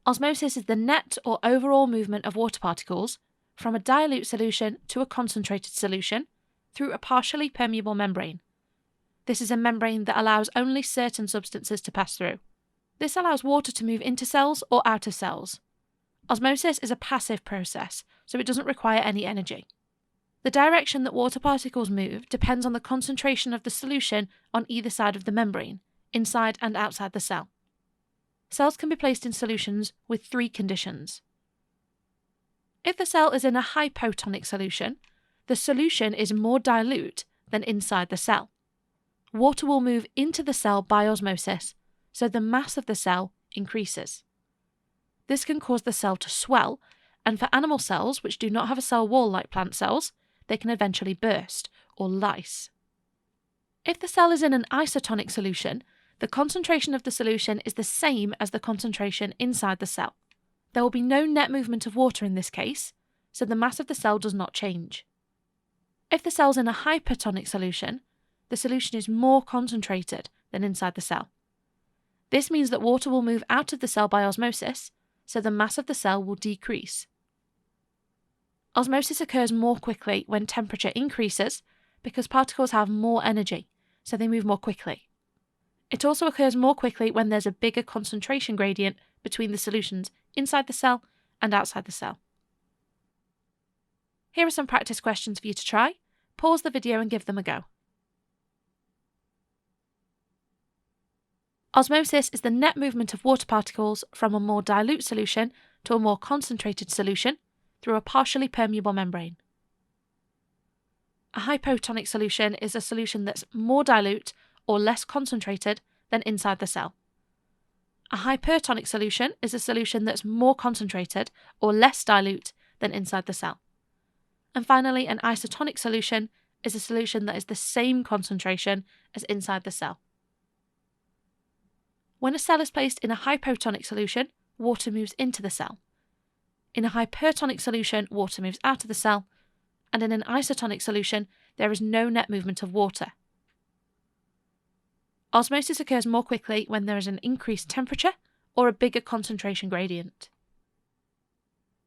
Osmosis is the net or overall movement of water particles from a dilute solution to a concentrated solution through a partially permeable membrane. This is a membrane that allows only certain substances to pass through. This allows water to move into cells or out of cells. Osmosis is a passive process, so it doesn't require any energy. The direction that water particles move depends on the concentration of the solution on either side of the membrane, inside and outside the cell. Cells can be placed in solutions with three conditions. If the cell is in a hypotonic solution, the solution is more dilute than inside the cell. Water will move into the cell by osmosis, so the mass of the cell increases. This can cause the cell to swell, and for animal cells which do not have a cell wall like plant cells, they can eventually burst or lyse. If the cell is in an isotonic solution, the concentration of the solution is the same as the concentration inside the cell. There will be no net movement of water in this case, so the mass of the cell does not change. If the cell is in a hypertonic solution, the solution is more concentrated than inside the cell. This means that water will move out of the cell by osmosis, so the mass of the cell will decrease. Osmosis occurs more quickly when temperature increases because particles have more energy, so they move more quickly. It also occurs more quickly when there's a bigger concentration gradient between the solutions inside the cell and outside the cell. Here are some practice questions for you to try. Pause the video and give them a go. Osmosis is the net movement of water particles from a more dilute solution to a more concentrated solution through a partially permeable membrane. A hypotonic solution is a solution that's more dilute or less concentrated than inside the cell. A hypertonic solution is a solution that's more concentrated or less dilute than inside the cell. And finally, an isotonic solution is a solution that is the same concentration as inside the cell. When a cell is placed in a hypotonic solution, water moves into the cell. In a hypertonic solution, water moves out of the cell, and in an isotonic solution, there is no net movement of water. Osmosis occurs more quickly when there is an increased temperature or a bigger concentration gradient.